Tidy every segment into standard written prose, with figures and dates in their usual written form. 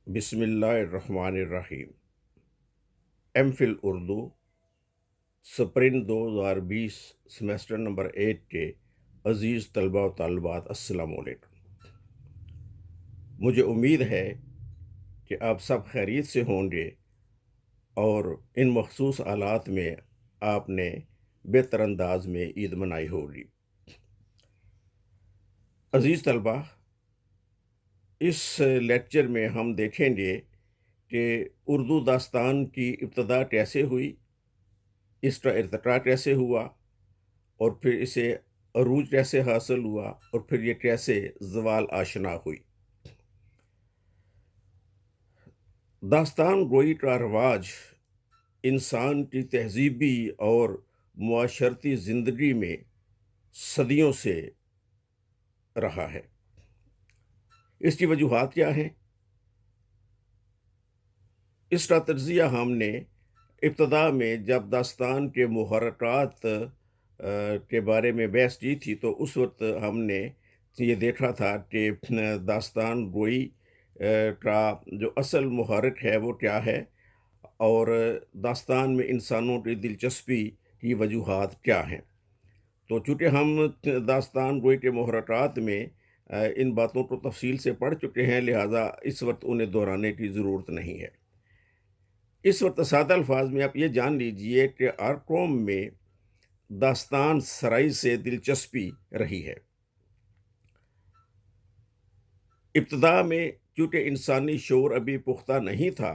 بسم اللہ الرحمن الرحیم۔ M Phil Urdu spring 2020 semester number 8 کے عزیز طلبہ و طالبات، السلام علیکم۔ مجھے امید ہے کہ آپ سب خیریت سے ہوں گے اور ان مخصوص حالات میں آپ نے بہتر انداز میں عید منائی ہوگی۔ عزیز طلبہ، اس لیکچر میں ہم دیکھیں گے کہ اردو داستان کی ابتدا کیسے ہوئی، اس کا ارتقاء کیسے ہوا، اور پھر اسے عروج کیسے حاصل ہوا، اور پھر یہ کیسے زوال آشنا ہوئی۔ داستان گوئی کا رواج انسان کی تہذیبی اور معاشرتی زندگی میں صدیوں سے رہا ہے۔ اس کی وجوہات کیا ہیں؟ اس کا تجزیہ ہم نے ابتدا میں جب داستان کے محرکات کے بارے میں بحث کی تھی، تو اس وقت ہم نے یہ دیکھا تھا کہ داستان گوئی کا جو اصل محرک ہے وہ کیا ہے، اور داستان میں انسانوں کی دلچسپی کی وجوہات کیا ہیں۔ تو چونکہ ہم داستان گوئی کے محرکات میں ان باتوں کو تفصیل سے پڑھ چکے ہیں، لہٰذا اس وقت انہیں دہرانے کی ضرورت نہیں ہے۔ اس وقت سادہ الفاظ میں آپ یہ جان لیجئے کہ ہر قوم میں داستان سرائی سے دلچسپی رہی ہے۔ ابتدا میں چونکہ انسانی شعور ابھی پختہ نہیں تھا،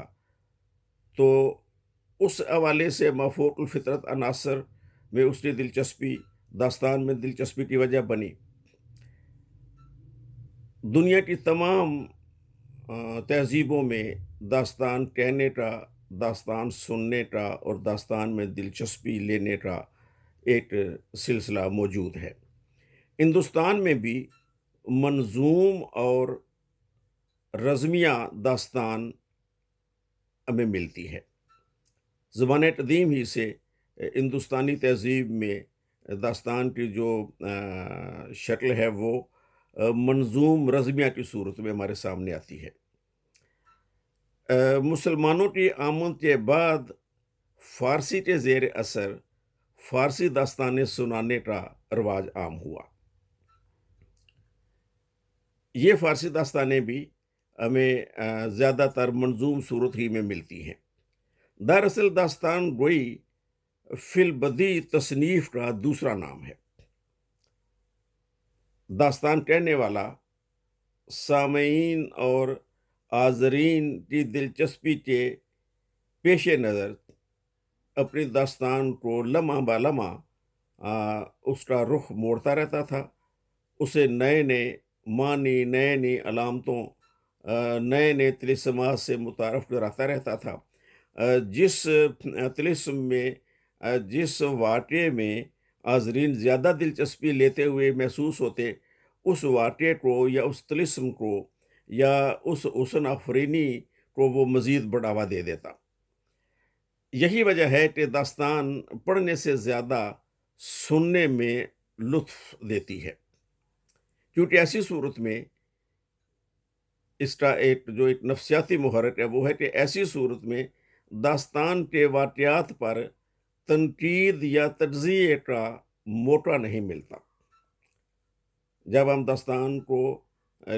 تو اس حوالے سے مافوق الفطرت عناصر میں اس کی دلچسپی داستان میں دلچسپی کی وجہ بنی۔ دنیا کی تمام تہذیبوں میں داستان کہنے کا، داستان سننے کا اور داستان میں دلچسپی لینے کا ایک سلسلہ موجود ہے۔ ہندوستان میں بھی منظوم اور رزمیہ داستان ہمیں ملتی ہے۔ زمانۂ قدیم ہی سے ہندوستانی تہذیب میں داستان کی جو شکل ہے وہ منظوم رزمیہ کی صورت میں ہمارے سامنے آتی ہے۔ مسلمانوں کی آمد کے بعد فارسی کے زیر اثر فارسی داستانیں سنانے کا رواج عام ہوا۔ یہ فارسی داستانیں بھی ہمیں زیادہ تر منظوم صورت ہی میں ملتی ہیں۔ دراصل داستان گوئی فی البدیہہ تصنیف کا دوسرا نام ہے۔ داستان کہنے والا سامعین اور حاضرین کی دلچسپی کے پیش نظر اپنی داستان کو لمحہ بہ لمحہ اس کا رخ موڑتا رہتا تھا، اسے نئے نئے معنی، نئے نئے علامتوں، نئے نئے طلسمات سے متعارف کراتا رہتا تھا۔ جس طلسم میں، جس واقعے میں حاضرین زیادہ دلچسپی لیتے ہوئے محسوس ہوتے، اس واقعے کو یا اس طلسم کو یا اس حسن آفرینی کو وہ مزید بڑھاوا دے دیتا۔ یہی وجہ ہے کہ داستان پڑھنے سے زیادہ سننے میں لطف دیتی ہے، کیونکہ ایسی صورت میں اس کا ایک نفسیاتی محرک ہے، وہ ہے کہ ایسی صورت میں داستان کے واقعات پر تنقید یا تجزیے کا موقع نہیں ملتا۔ جب ہم داستان کو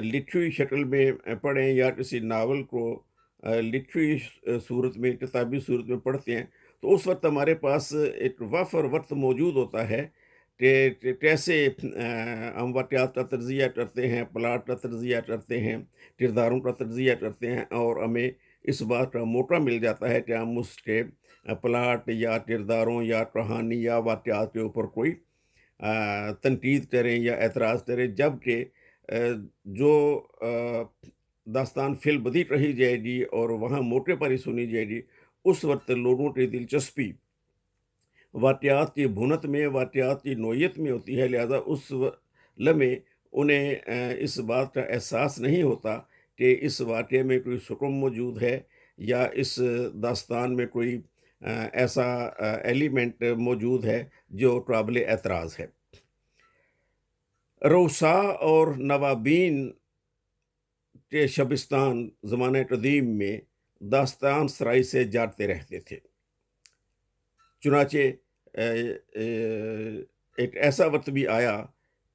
لکھی ہوئی شکل میں پڑھیں یا کسی ناول کو لکھی ہوئی صورت میں، کتابی صورت میں پڑھتے ہیں، تو اس وقت ہمارے پاس ایک وفر وقت موجود ہوتا ہے کہ کیسے ہم واقعات کا تجزیہ کرتے ہیں، پلاٹ کا تجزیہ کرتے ہیں، کرداروں کا تجزیہ کرتے ہیں، اور ہمیں اس بات کا موقع مل جاتا ہے کہ ہم اس کے پلاٹ یا کرداروں یا کہانی یا واقعات کے اوپر کوئی تنقید کریں یا اعتراض کریں، جبکہ جو داستان فی البدیہہ رہی جائے گی اور وہاں موقع پر ہی سنی جائے گی، اس وقت لوگوں کی دلچسپی واقعات کی بھنت میں، واقعات کی نوعیت میں ہوتی ہے، لہذا اس لمحے انہیں اس بات کا احساس نہیں ہوتا کہ اس واقعے میں کوئی سکون موجود ہے یا اس داستان میں کوئی ایسا ایلیمنٹ موجود ہے جو قابل اعتراض ہے۔ رؤساء اور نوابین کے شبستان زمانہ قدیم میں داستان سرائی سے جاتے رہتے تھے۔ چنانچہ ایک ایسا وقت بھی آیا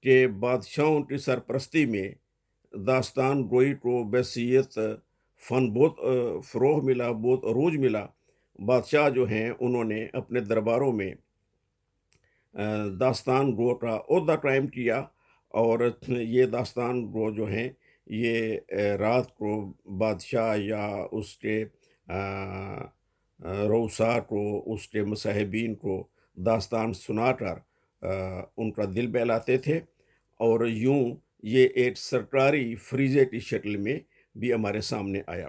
کہ بادشاہوں کی سرپرستی میں داستان گوئی کو بحیثیت فن بہت فروغ ملا، بہت عروج ملا۔ بادشاہ جو ہیں انہوں نے اپنے درباروں میں داستان گو کا عہدہ قائم کیا، اور یہ داستان گو جو ہیں یہ رات کو بادشاہ یا اس کے روسا کو، اس کے مصاحبین کو داستان سنا کر ان کا دل بہلاتے تھے، اور یوں یہ ایک سرکاری فریضے کی شکل میں بھی ہمارے سامنے آیا۔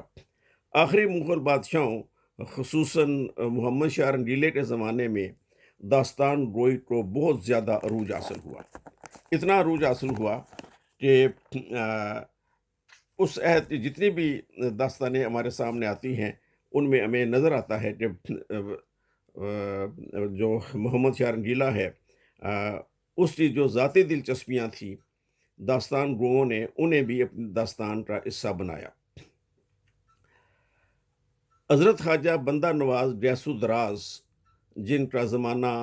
آخری مغل بادشاہوں خصوصاً محمد شاہ رنگیلے کے زمانے میں داستان گوئی کو بہت زیادہ عروج حاصل ہوا۔ اتنا عروج حاصل ہوا کہ اس عہد کی جتنی بھی داستانیں ہمارے سامنے آتی ہیں ان میں ہمیں نظر آتا ہے کہ جو محمد شاہ رنگیلا ہے اس کی جو ذاتی دلچسپیاں تھیں داستان گوؤں نے انہیں بھی اپنی داستان کا حصہ بنایا۔ حضرت خواجہ بندہ نواز گیس الدراز، جن کا زمانہ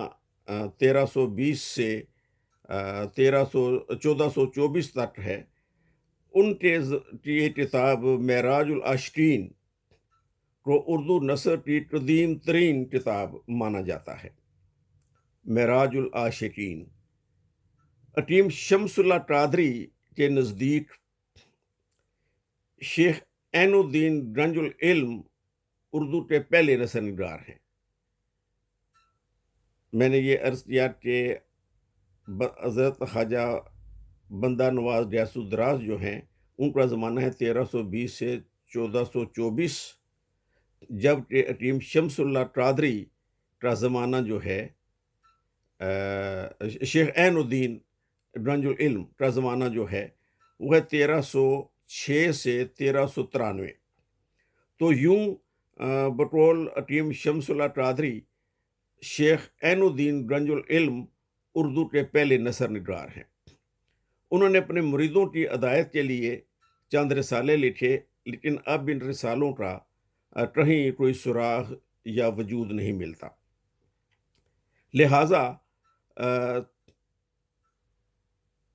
1320 سے 1424 تک ہے، ان کے یہ کتاب معراج العاشقین کو اردو نثر کی قدیم ترین کتاب مانا جاتا ہے۔ معراج العاشقین حکیم شمس اللہ قادری کے نزدیک شیخ عین الدین گنج العلم اردو کے پہلے نثر نگار ہیں۔ میں نے یہ عرض کیا کہ حضرت خواجہ بندہ نواز گیس الدراز جو ہیں ان کا زمانہ ہے 1320 سے 1424، جبکہ حکیم شمس اللہ قادری کا زمانہ جو ہے شیخ عین الدین گنج العلم کا زمانہ جو ہے وہ ہے 1306 سے 1393۔ تو یوں بطول حکیم شمس اللہ قادری شیخ عین الدین گنج العلم اردو کے پہلے نثر نگار ہیں۔ انہوں نے اپنے مریدوں کی ہدایت کے لیے چند رسالے لکھے، لیکن اب ان رسالوں کا کہیں کوئی سراغ یا وجود نہیں ملتا۔ لہٰذا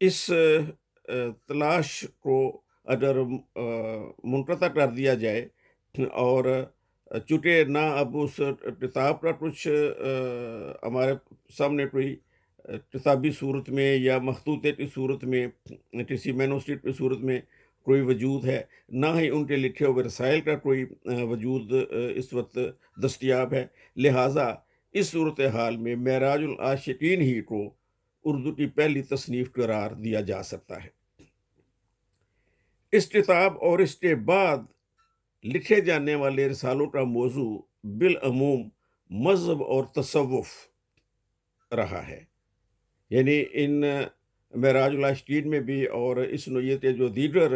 اس تلاش کو اگر منقطع کر دیا جائے، اور چونکہ نہ اب اس کتاب کا کچھ ہمارے سامنے کوئی کتابی صورت میں یا مخطوطے کی صورت میں، کسی مینوسکرپٹ کی صورت میں کوئی وجود ہے، نہ ہی ان کے لکھے ہوئے رسائل کا کوئی وجود اس وقت دستیاب ہے، لہٰذا اس صورتحال میں معراج العاشقین ہی کو اردو کی پہلی تصنیف قرار دیا جا سکتا ہے۔ اس کتاب اور اس کے بعد لکھے جانے والے رسالوں کا موضوع بالعموم مذہب اور تصوف رہا ہے، یعنی ان معراج العاشقین میں بھی اور اس نوعیت کے جو دیگر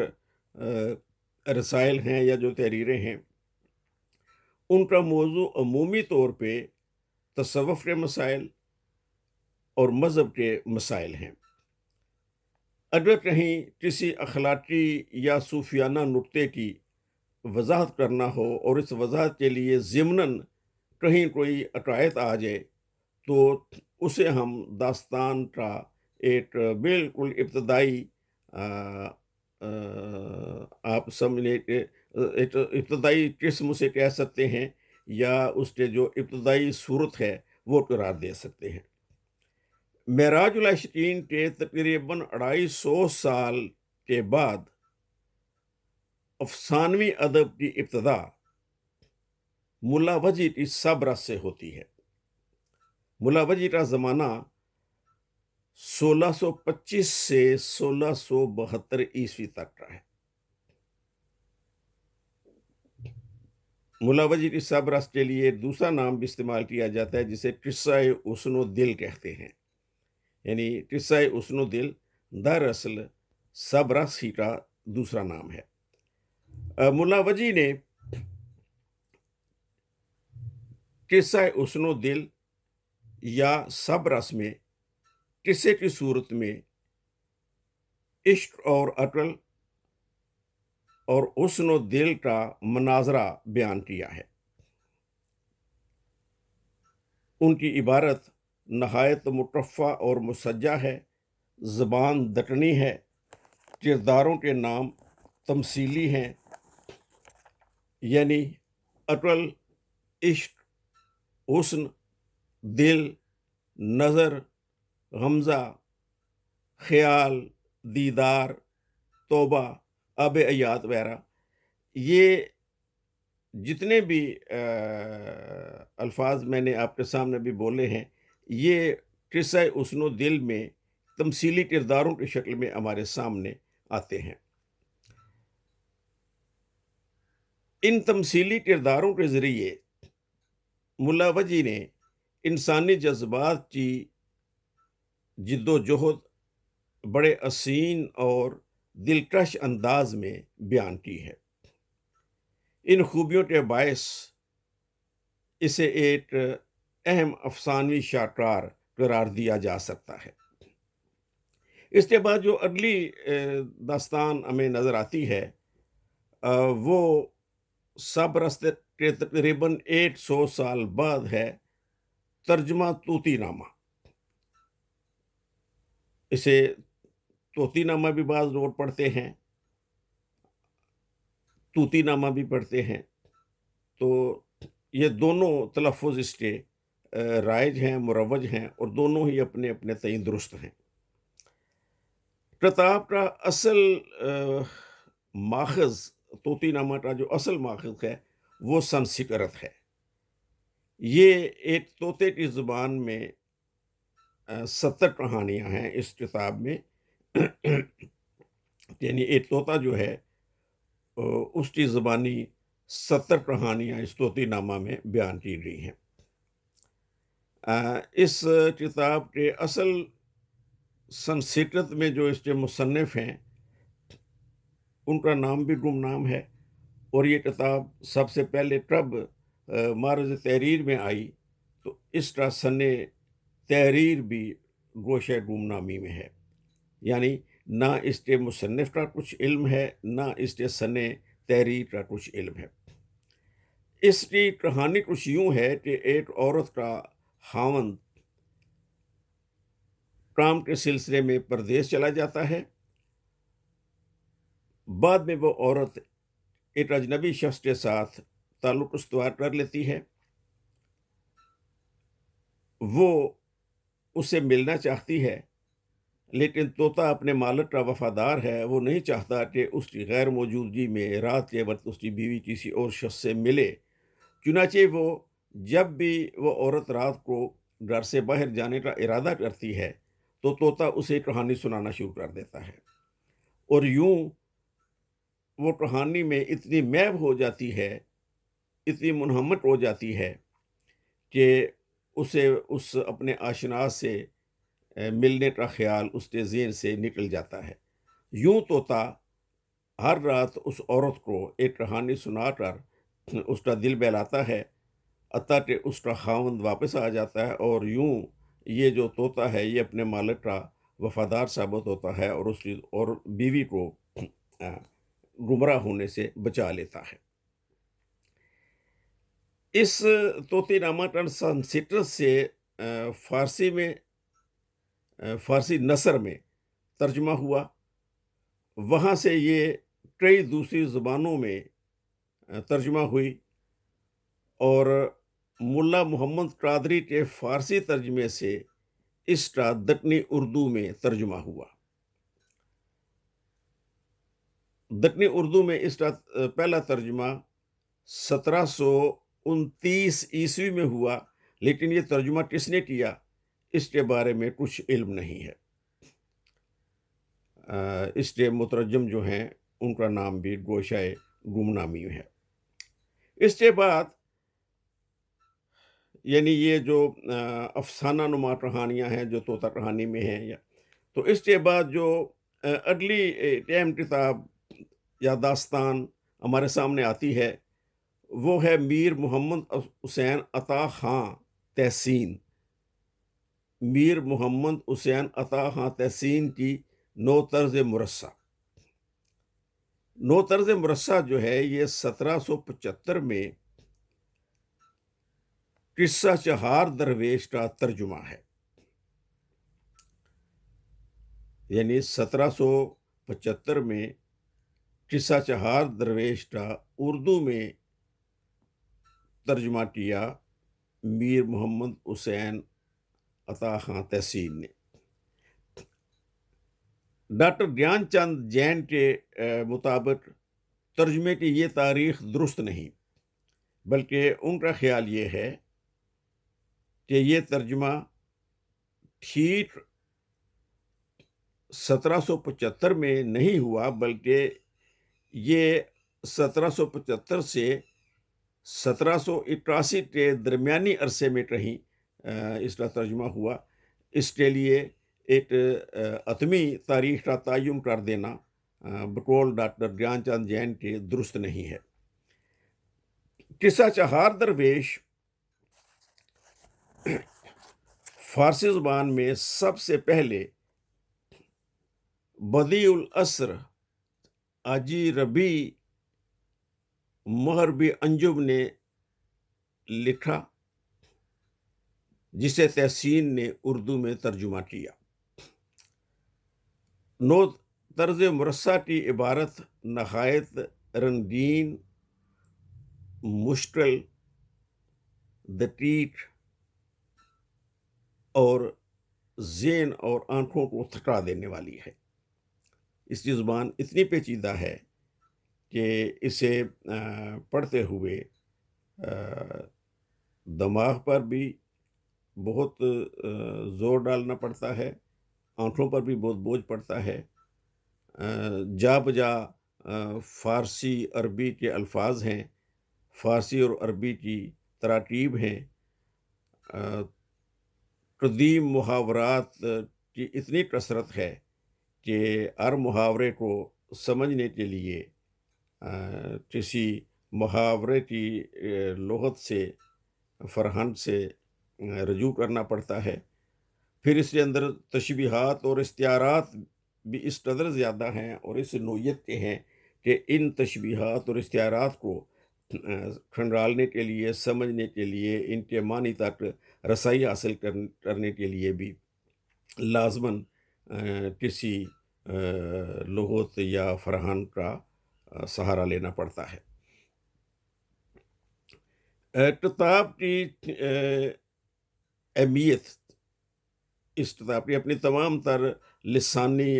رسائل ہیں یا جو تحریریں ہیں ان کا موضوع عمومی طور پہ تصوف کے مسائل اور مذہب کے مسائل ہیں۔ اگر کہیں کسی اخلاقی یا صوفیانہ نقطے کی وضاحت کرنا ہو اور اس وضاحت کے لیے ضمناً کہیں کوئی عقائد آ جائے تو اسے ہم داستان کا ایک بالکل ابتدائی آپ سمجھیں کہ ایک ابتدائی قسم سے کہہ سکتے ہیں، یا اس کے جو ابتدائی صورت ہے وہ قرار دے سکتے ہیں۔ معراج العاشقین کے تقریباً 250 سال کے بعد افسانوی ادب کی ابتدا ملا وجی کی سبرس سے ہوتی ہے۔ ملا وجی کا زمانہ 1625 سے 1672 عیسوی تک کا ہے۔ ملا وجی کی سبرس کے لیے دوسرا نام بھی استعمال کیا جاتا ہے جسے قصہ حسن و دل کہتے ہیں، یعنی قصہ حسن و دل دراصل سبرس ہی کا دوسرا نام ہے۔ ملا وجی نے قصہ حسن و دل یا سبرس میں قصے کی صورت میں عشق اور عقل اور حسن و دل کا مناظرہ بیان کیا ہے۔ ان کی عبارت نہایت مترفع اور مسجع ہے، زبان دکنی ہے، کرداروں کے نام تمثیلی ہیں، یعنی اٹل، عشق، حسن، دل، نظر، غمزہ، خیال، دیدار، توبہ، آب حیات وغیرہ۔ یہ جتنے بھی الفاظ میں نے آپ کے سامنے بھی بولے ہیں، یہ قصہ حسن و دل میں تمثیلی کرداروں کی شکل میں ہمارے سامنے آتے ہیں۔ ان تمثیلی کرداروں کے ذریعے ملا وجی نے انسانی جذبات کی جد و جہد بڑے حسین اور دلکش انداز میں بیان کی ہے۔ ان خوبیوں کے باعث اسے ایک اہم افسانوی شاہکار قرار دیا جا سکتا ہے۔ اس کے بعد جو اگلی داستان ہمیں نظر آتی ہے، وہ سب رستے کے تقریباً 100 سال بعد ہے، ترجمہ طوطی نامہ۔ اسے طوطی نامہ بھی بعض لوگ پڑھتے ہیں، طوطی نامہ بھی پڑھتے ہیں، تو یہ دونوں تلفظ اس کے رائج ہیں، مروج ہیں، اور دونوں ہی اپنے اپنے تئیں درست ہیں۔ کتاب کا اصل ماخذ، طوطی نامہ کا جو اصل ماخذ ہے وہ سنسکرت ہے۔ یہ ایک طوطے کی زبان میں 70 کہانیاں ہیں اس کتاب میں۔ یعنی ایک طوطا جو ہے اس کی زبانی 70 کہانیاں اس طوطی نامہ میں بیان کی گئی ہیں۔ اس کتاب کے اصل سنسکرت میں جو اس کے مصنف ہیں ان کا نام بھی گمنام ہے، اور یہ کتاب سب سے پہلے کب معرض تحریر میں آئی تو اس کا سن تحریر بھی گوشہ گمنامی میں ہے، یعنی نہ اس کے مصنف کا کچھ علم ہے، نہ اس کے سن تحریر کا کچھ علم ہے۔ اس کی کہانی کچھ یوں ہے کہ ایک عورت کا خاوند کام کے سلسلے میں پردیس چلا جاتا ہے۔ بعد میں وہ عورت ایک اجنبی شخص کے ساتھ تعلق استوار کر لیتی ہے۔ وہ اسے ملنا چاہتی ہے، لیکن طوطا اپنے مالک کا وفادار ہے، وہ نہیں چاہتا کہ اس کی غیر موجودگی میں رات کے وقت اس کی بیوی کسی اور شخص سے ملے۔ چنانچہ وہ جب بھی وہ عورت رات کو گھر سے باہر جانے کا ارادہ کرتی ہے تو طوطا اسے کہانی سنانا شروع کر دیتا ہے، اور یوں وہ کہانی میں اتنی محو ہو جاتی ہے، اتنی منہمک ہو جاتی ہے کہ اسے اس اپنے آشنا سے ملنے کا خیال اس کے ذہن سے نکل جاتا ہے۔ یوں طوطا ہر رات اس عورت کو ایک کہانی سنا کر اس کا دل بہلاتا ہے، حتیٰ کہ اس کا خاوند واپس آ جاتا ہے، اور یوں یہ جو طوطا ہے یہ اپنے مالک کا وفادار ثابت ہوتا ہے اور اس کی اور بیوی کو گمراہ ہونے سے بچا لیتا ہے۔ اس طوطی نامہ کا سنسکرت سے فارسی میں فارسی نثر میں ترجمہ ہوا، وہاں سے یہ کئی دوسری زبانوں میں ترجمہ ہوئی، اور ملا محمد قادری کے فارسی ترجمے سے اس کا دکنی اردو میں ترجمہ ہوا۔ دکنی اردو میں اس کا پہلا ترجمہ 1729 عیسوی میں ہوا، لیکن یہ ترجمہ کس نے کیا اس کے بارے میں کچھ علم نہیں ہے۔ اس کے مترجم جو ہیں ان کا نام بھی گوشہ گمنامی ہے۔ اس کے بعد یعنی یہ جو افسانہ نما کہانیاں ہیں جو طوطا کہانی میں ہیں، تو اس کے بعد جو اگلی اہم کتاب یا داستان ہمارے سامنے آتی ہے وہ ہے میر محمد حسین عطا خاں تحسین۔ میر محمد حسین عطا خاں تحسین کی نو طرز مرصع۔ نو طرز مرصع جو ہے یہ 1775 میں قصہ چہار درویش کا ترجمہ ہے، یعنی 1775 میں قصہ چہار درویش کا اردو میں ترجمہ کیا میر محمد حسین عطا خان تحسین نے۔ ڈاکٹر گیان چند جین کے مطابق ترجمے کی یہ تاریخ درست نہیں، بلکہ ان کا خیال یہ ہے کہ یہ ترجمہ ٹھیک 1775 میں نہیں ہوا، بلکہ یہ 1775 سے 1781 کے درمیانی عرصے میں کہیں اس کا ترجمہ ہوا۔ اس کے لیے ایک حتمی تاریخ کا تعین کر دینا بقول ڈاکٹر گیان چند جین کے درست نہیں ہے۔ قصہ چہار درویش فارسی زبان میں سب سے پہلے بدیع الاسر حاجی ربیع مغربی انجم نے لکھا، جسے تحسین نے اردو میں ترجمہ کیا۔ نو طرز مرصع کی عبارت نہایت رنگین، مشکل، دقیق اور ذہن اور آنکھوں کو تھکا دینے والی ہے۔ اس کی زبان اتنی پیچیدہ ہے کہ اسے پڑھتے ہوئے دماغ پر بھی بہت زور ڈالنا پڑتا ہے، آنکھوں پر بھی بہت بوجھ پڑتا ہے۔ جا بجا فارسی عربی کے الفاظ ہیں، فارسی اور عربی کی تراکیب ہیں، قدیم محاورات کی اتنی کثرت ہے کہ ہر محاورے کو سمجھنے کے لیے کسی محاورے کی لغت سے، فرہنگ سے رجوع کرنا پڑتا ہے۔ پھر اس کے اندر تشبیہات اور استعارات بھی اس قدر زیادہ ہیں اور اس نوعیت کے ہیں کہ ان تشبیہات اور استعارات کو کھنگالنے کے لیے، سمجھنے کے لیے، ان کے معنی تک رسائی حاصل کرنے کے لیے بھی لازماً کسی لغت یا فرہنگ کا سہارا لینا پڑتا ہے۔ کتاب کی اہمیت، اس کتاب کی اپنی تمام تر لسانی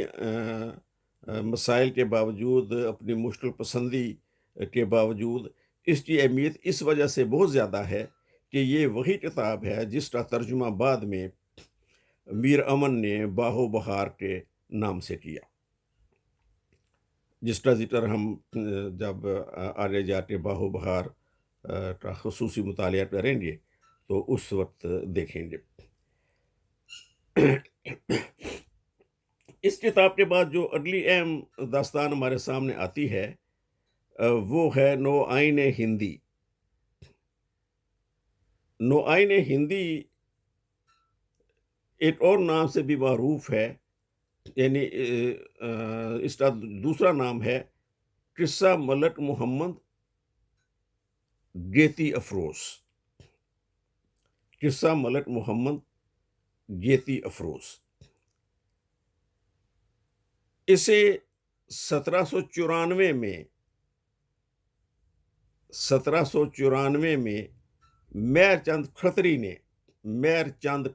مسائل کے باوجود، اپنی مشکل پسندی کے باوجود، اس کی اہمیت اس وجہ سے بہت زیادہ ہے کہ یہ وہی کتاب ہے جس کا ترجمہ بعد میں میر امن نے باہو بہار کے نام سے کیا، جس کا ذکر ہم جب آگے جا کے باہو بہار کا خصوصی مطالعہ کریں گے تو اس وقت دیکھیں گے۔ اس کتاب کے بعد جو اگلی اہم داستان ہمارے سامنے آتی ہے وہ ہے نو آئین ہندی۔ نو آئین ہندی ایک اور نام سے بھی معروف ہے، یعنی اس کا دوسرا نام ہے قصہ ملک محمد گیتی افروز۔ قصہ ملک محمد گیتی افروز۔ اسے 1794 میں مہر چند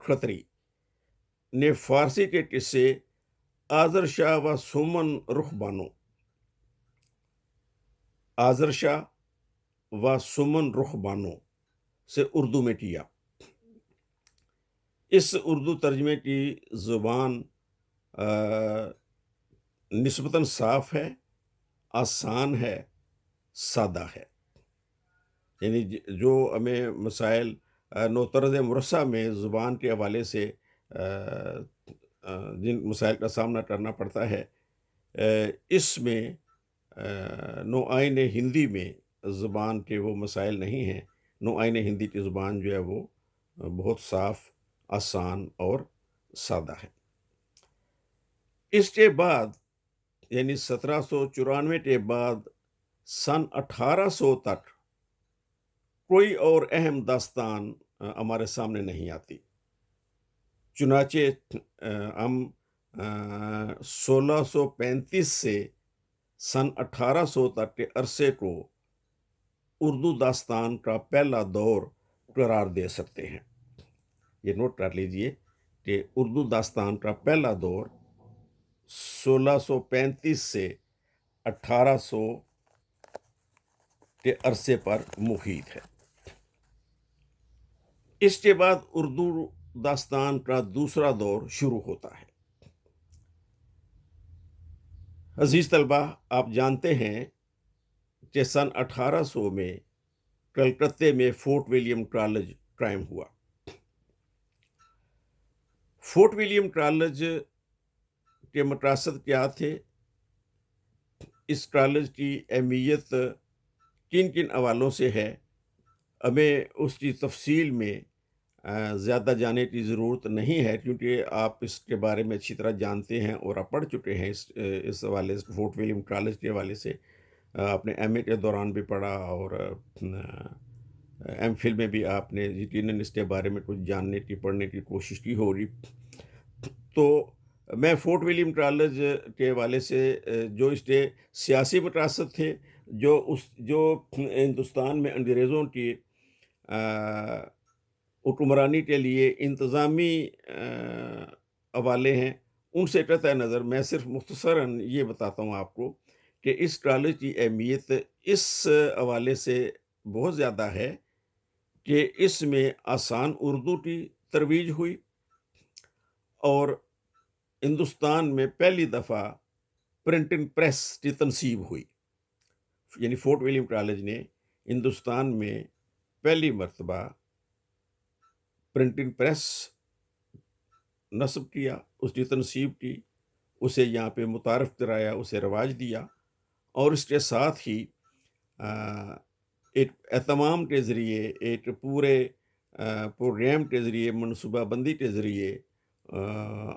کھتری نے فارسی کے قصے آذر شاہ و سمن رخ بانو سے اردو میں کیا۔ اس اردو ترجمے کی زبان نسبتاً صاف ہے، آسان ہے، سادہ ہے، یعنی جو ہمیں مسائل نو طرز مرصع میں زبان کے حوالے سے جن مسائل کا سامنا کرنا پڑتا ہے، اس میں نو آئین ہندی میں زبان کے وہ مسائل نہیں ہیں۔ نو آئین ہندی کی زبان جو ہے وہ بہت صاف، آسان اور سادہ ہے۔ اس کے بعد یعنی 1794 کے بعد سن 1800 تک کوئی اور اہم داستان ہمارے سامنے نہیں آتی. چنانچہ ہم 1635 سے سن 1800 تک کے عرصے کو اردو داستان کا پہلا دور قرار دے سکتے ہیں. یہ نوٹ کر لیجئے کہ اردو داستان کا پہلا دور 1635 سے 1800 کے عرصے پر محیط ہے. اس کے بعد اردو داستان کا دوسرا دور شروع ہوتا ہے. عزیز طلبہ، آپ جانتے ہیں کہ سن 1800 میں کلکتے میں فورٹ ولیم کالج قائم ہوا. فورٹ ولیم کالج کے مقاصد کیا تھے؟ اس کالج کی اہمیت کن کن حوالوں سے ہے، ہمیں اس کی تفصیل میں زیادہ جانے کی ضرورت نہیں ہے، کیونکہ آپ اس کے بارے میں اچھی طرح جانتے ہیں اور آپ پڑھ چکے ہیں. اس حوالے سے فورٹ ولیم کالج کے حوالے سے اپنے ایم اے کے دوران بھی پڑھا اور ایم فل میں بھی آپ نے یقیناً اس کے بارے میں کچھ جاننے کی پڑھنے کی کوشش کی ہوگی. تو میں فورٹ ولیم کالج کے حوالے سے جو اس کے سیاسی مقاصد تھے، جو ہندوستان میں انگریزوں کی حکمرانی کے لیے انتظامی حوالے ہیں، ان سے قطع نظر میں صرف مختصراً یہ بتاتا ہوں آپ کو کہ اس کالج کی اہمیت اس حوالے سے بہت زیادہ ہے کہ اس میں آسان اردو کی ترویج ہوئی اور ہندوستان میں پہلی دفعہ پرنٹنگ پریس کی تنصیب ہوئی. یعنی فورٹ ولیم کالج نے ہندوستان میں پہلی مرتبہ پرنٹنگ پریس نصب کیا، اس کی تنصیب کی، اسے یہاں پہ متعارف کرایا، اسے رواج دیا، اور اس کے ساتھ ہی ایک اہتمام کے ذریعے، ایک پورے پروگرام کے ذریعے، منصوبہ بندی کے ذریعے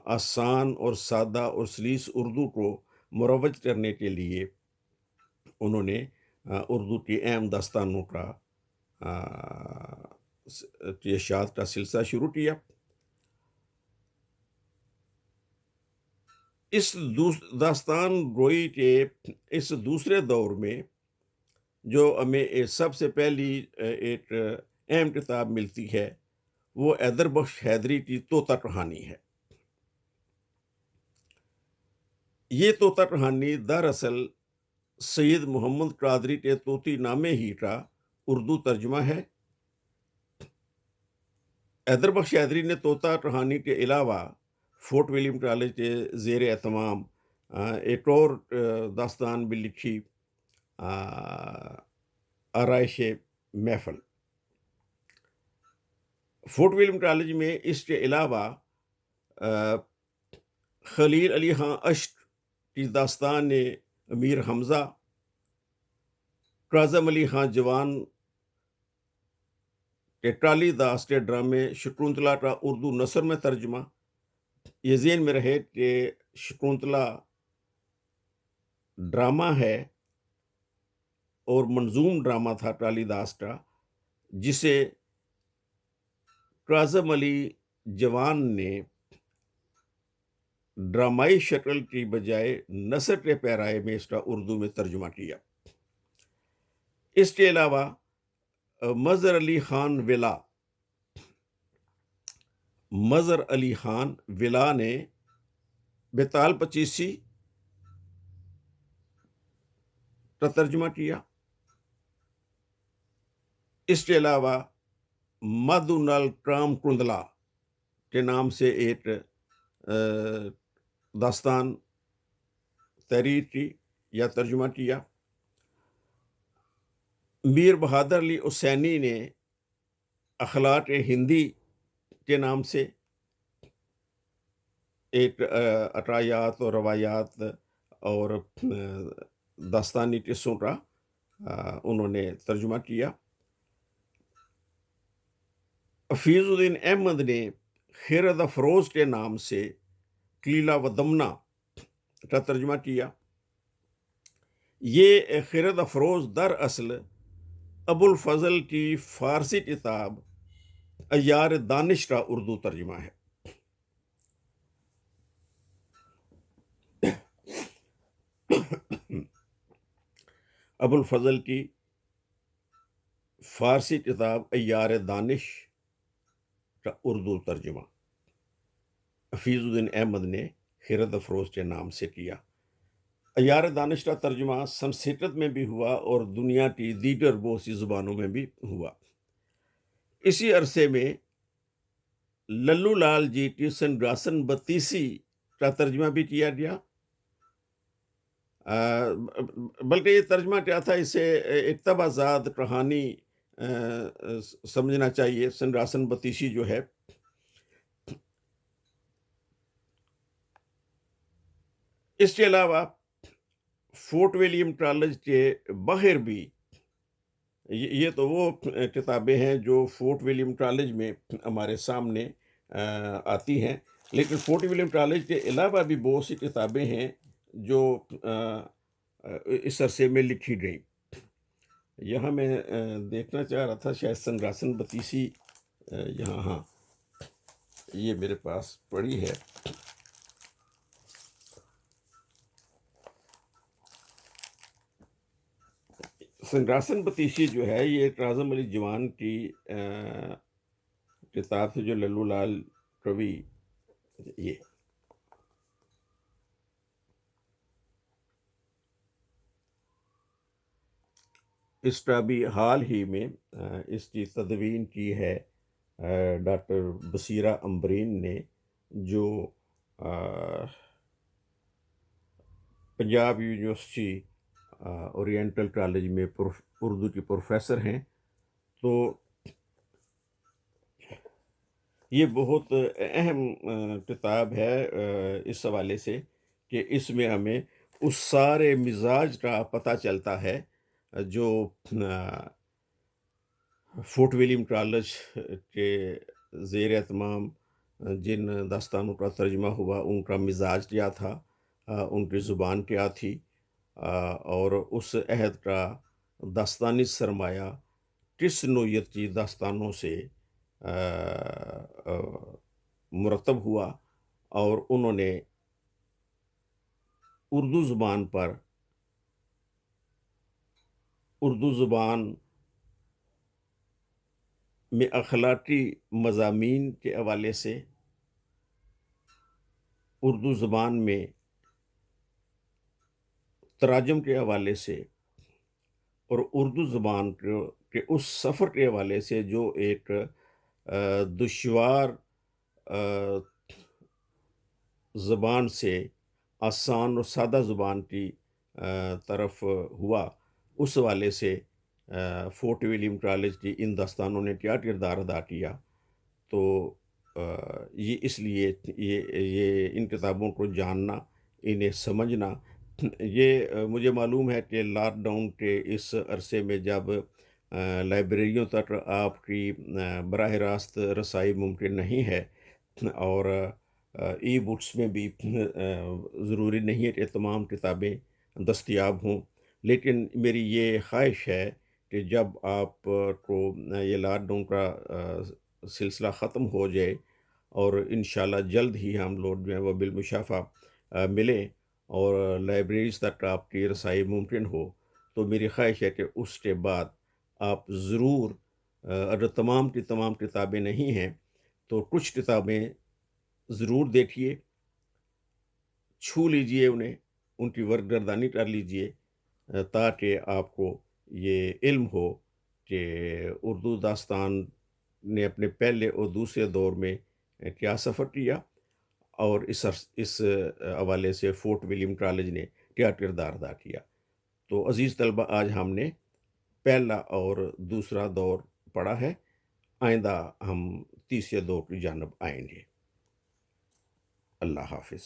آسان اور سادہ اور سلیس اردو کو مروج کرنے کے لیے انہوں نے اردو کی اہم داستانوں کا اشاعت کا سلسلہ شروع کیا. اس داستان گوئی کے اس دوسرے دور میں جو ہمیں سب سے پہلی ایک اہم کتاب ملتی ہے، وہ حیدر بخش حیدری کی طوطا کہانی ہے. یہ طوطا کہانی دراصل سید محمد قادری کے طوطی نامے ہی کا اردو ترجمہ ہے. حیدر بخش حیدری نے طوطا کہانی کے علاوہ فورٹ ولیم کالج کے زیر اہتمام ایک اور داستان بھی لکھی، آرائش محفل. فورٹ ولیم کالج میں اس کے علاوہ خلیل علی خان اشک کی داستان امیر حمزہ، کاظم علی خان جوان کے کالی داس کے ڈرامے شکنتلا کا اردو نثر میں ترجمہ. یہ ذہن میں رہے کہ شکنتلا ڈرامہ ہے اور منظوم ڈرامہ تھا کالی داس کا، جسے کاظم علی جوان نے ڈرامائی شکل کی بجائے نثر کے پیرائے میں اس کا اردو میں ترجمہ کیا. اس کے علاوہ مظہر علی خان ولا نے بیتال پچیسی کا ترجمہ کیا. اس کے علاوہ مادھو نال کرام کندلا کے نام سے ایک داستان تحریر کی یا ترجمہ کیا. میر بہادر علی حسینی نے اخلاق ہندی کے نام سے ایک عطایات اور روایات اور داستانی قصوں کا انہوں نے ترجمہ کیا. حفیظ الدین احمد نے خیرد افروز کے نام سے کلیلہ و دمنہ کا ترجمہ کیا. یہ خرد افروز در اصل ابو الفضل کی فارسی کتاب عیار دانش کا اردو ترجمہ ہے۔ ابو الفضل کی فارسی کتاب عیار دانش کا اردو ترجمہ حفیظ الدین احمد نے خرد افروز کے نام سے کیا۔ عیار دانش کا ترجمہ سنسکرت میں بھی ہوا اور دنیا کی دیگر بہت سی زبانوں میں بھی ہوا۔ اسی عرصے میں للو لال جی کی سنگراسن بتیسی کا ترجمہ بھی کیا گیا۔ بلکہ یہ ترجمہ کیا تھا، اسے اقتبا زاد کہانی سمجھنا چاہیے۔ سنگراسن بتیسی جو ہے اس کے علاوہ فورٹ ولیم کالج کے باہر بھی یہ تو وہ کتابیں ہیں جو فورٹ ولیم کالج میں ہمارے سامنے آتی ہیں، لیکن فورٹ ولیم کالج کے علاوہ بھی بہت سی کتابیں ہیں جو اس عرصے میں لکھی گئیں۔ یہاں میں دیکھنا چاہ رہا تھا، شاید سنگراسن بتیسی یہاں، ہاں یہ میرے پاس پڑی ہے۔ سنگراسن بتیسی جو ہے یہ اعظم علی جوان کی کتاب سے، جو للو لال کبھی یہ اس کا بھی حال ہی میں اس کی تدوین کی ہے ڈاکٹر بصیرہ امبرین نے، جو پنجاب یونیورسٹی اورینٹل کالج میں اردو کی پروفیسر ہیں۔ تو یہ بہت اہم کتاب ہے اس حوالے سے کہ اس میں ہمیں اس سارے مزاج کا پتہ چلتا ہے جو فورٹ ولیم کالج کے زیر اہتمام جن داستانوں کا ترجمہ ہوا، ان کا مزاج کیا تھا، ان کی زبان کیا تھی، اور اس عہد کا داستانی سرمایہ کس نوعیت کی داستانوں سے مرتب ہوا، اور انہوں نے اردو زبان میں اخلاقی مضامین کے حوالے سے، اردو زبان میں تراجم کے حوالے سے، اور اردو زبان کے اس سفر کے حوالے سے جو ایک دشوار زبان سے آسان اور سادہ زبان کی طرف ہوا، اس حوالے سے فورٹ ولیم کالج کی ان داستانوں نے کیا کردار ادا کیا۔ تو یہ اس لیے یہ ان کتابوں کو جاننا، انہیں سمجھنا، یہ مجھے معلوم ہے کہ لاک ڈاؤن کے اس عرصے میں جب لائبریریوں تک آپ کی براہ راست رسائی ممکن نہیں ہے، اور ای بکس میں بھی ضروری نہیں ہے کہ تمام کتابیں دستیاب ہوں، لیکن میری یہ خواہش ہے کہ جب آپ کو یہ لاک ڈاؤن کا سلسلہ ختم ہو جائے اور انشاءاللہ جلد ہی ہم لوگ جو ہیں وہ بالمشافہ ملیں اور لائبریریز تک آپ کی رسائی ممکن ہو، تو میری خواہش ہے کہ اس کے بعد آپ ضرور، اگر تمام کی تمام کتابیں نہیں ہیں تو کچھ کتابیں ضرور دیکھیے، چھو لیجئے انہیں، ان کی ورگردانی کر لیجئے، تاکہ آپ کو یہ علم ہو کہ اردو داستان نے اپنے پہلے اور دوسرے دور میں کیا سفر کیا، اور اس حوالے سے فورٹ ولیم کالج نے کیا کردار ادا کیا۔ تو عزیز طلبہ، آج ہم نے پہلا اور دوسرا دور پڑھا ہے، آئندہ ہم تیسرے دور کی جانب آئیں گے۔ اللہ حافظ۔